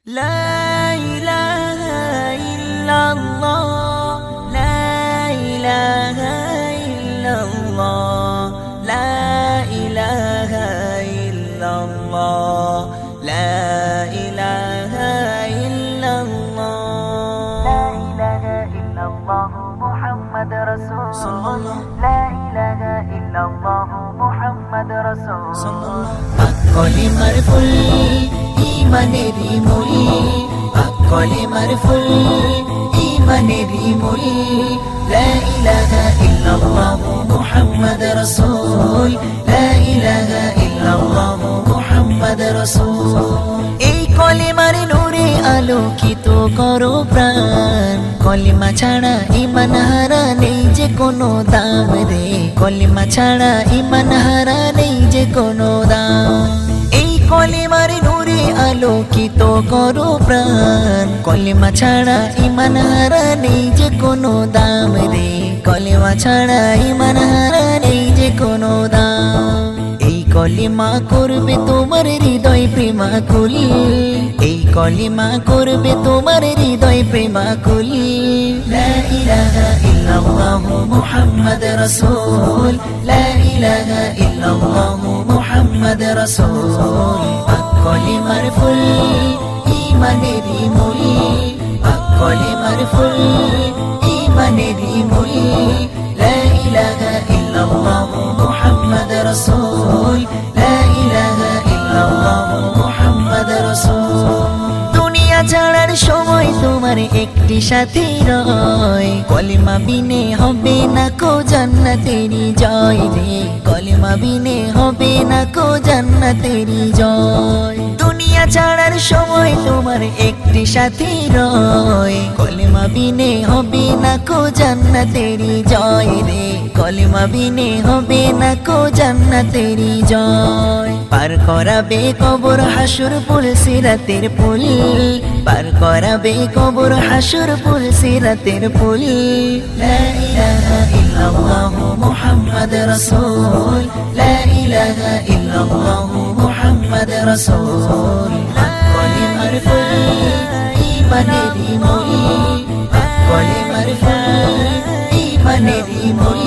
لا إله إلا الله لا إله إلا الله لا إله إلا الله لا إله إلا الله لا إله إلا الله محمد رسول الله لا إله إلا الله محمد رسول الله কলিমার ফুল ইমানেরই মূল কলিমার ফুল ইমানেরই মূল লা ইলাহা ইল্লাল্লাহ মুহাম্মদ রাসূল লা ইলাহা ইল্লাল্লাহ মুহাম্মদ রাসূল এই কলিমার নূরে আলোকিত করো প্রাণ কলিমা ছাড়া ঈমান হারা নেই যে কোনো দাম রে কলিমা ছাড়া ঈমান হারা নেই যে কোনো দাম কলিমার নূরে আলোকিত করো প্রাণ কলিমা ছাড়া ঈমান হারা নেই যে কোনো দাম রে কলিমা ছাড়া ঈমান হারা নেই যে কোনো দাম এই কলিমা করবে তোমার হৃদয় প্রেমাকুল এই কলিমা করবে তোমার হৃদয় প্রেমাকুল লা ইলাহা ইল্লাল্লাহ মুহাম্মদ রাসূল লা ইলাহা ইল্লাল্লাহ মুহাম্মদ রাসূল কলিমার ফুল ইমানেরই মূল কলিমার ফুল ইমানেরই মূল লা ইলাহা ইল্লাল্লাহ মুহাম্মদ রাসূল লা ইলাহা ইল্লাল্লাহ মুহাম্মদ রাসূল দুনিয়া ছাড়ার সময় তোমার একটি সাথী রয় কলিমা বিনে হবে না কো জান্নাতেরি জয় রে কলিমা বিনে হবে না কো জান্নাতেরি জয় দুনিয়া ছাড়ার সময় তোমার একটি সাথী রয় কলিমা বিনে হবে না কো জান্নাতেরি জয় রে কলিমা বিনে হবে না কো জান্নাতেরি জয় পার করাবে কবর হাসুর পুল সিরাতের পুল পার করাবে কবর হাসুর পুল সিরাতের পুল লা ইলাহা ইল্লাল্লাহ মুহাম্মদ রাসূল লা ইলাহা ইল্লাল্লাহ মুহাম্মদ রাসূল কলিমার ফুল ইমানেরই মূল কলিমার ফুল ইমানেরই মূল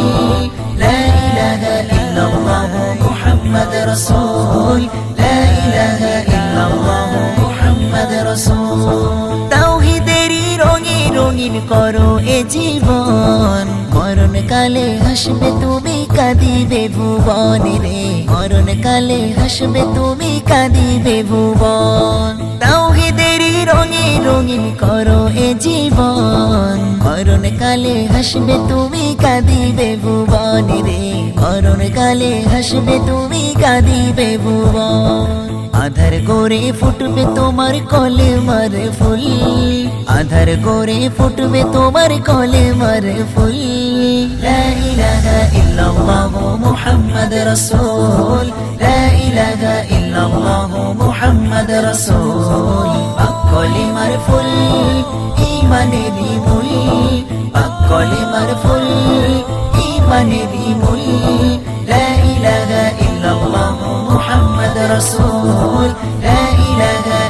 লা ইলাহা ইল্লাল্লাহ মুহাম্মদ রাসূল লা ইলাহা ইল্লাল্লাহ মুহাম্মদ রাসূল তাওহীদেরই রঙে রঙিন করো এ জীবন মরণ কালে হাসবে তুমি কাঁদিবে ভুবন রে মরণ কালে হাসবে তুমি কাঁদিবে ভুবন তাওহীদেরই রঙে রঙিন করো এ জীবন মরণ কালে হাসবে তুমি কাঁদিবে ভুবন রে মরণ কালে হাসবে তুমি কাঁদিবে ভুবন আধার করে ফুটবে তোমার কলেমার ফুল আধার করে ফুটবে তোমার কলেমার ফুল লা ইলাহা ইল্লাল্লাহ মুহাম্মদ রাসূল লা ইলাহা ইল্লাল্লাহ মুহাম্মদ রাসূল কলেমার ফুল ইমানেরই মূল কলেমার ফুল ইমানেরই মূল লা ইলাহা ইল্লাল্লাহ মুহাম্মদ রাসূল লা ইলাহা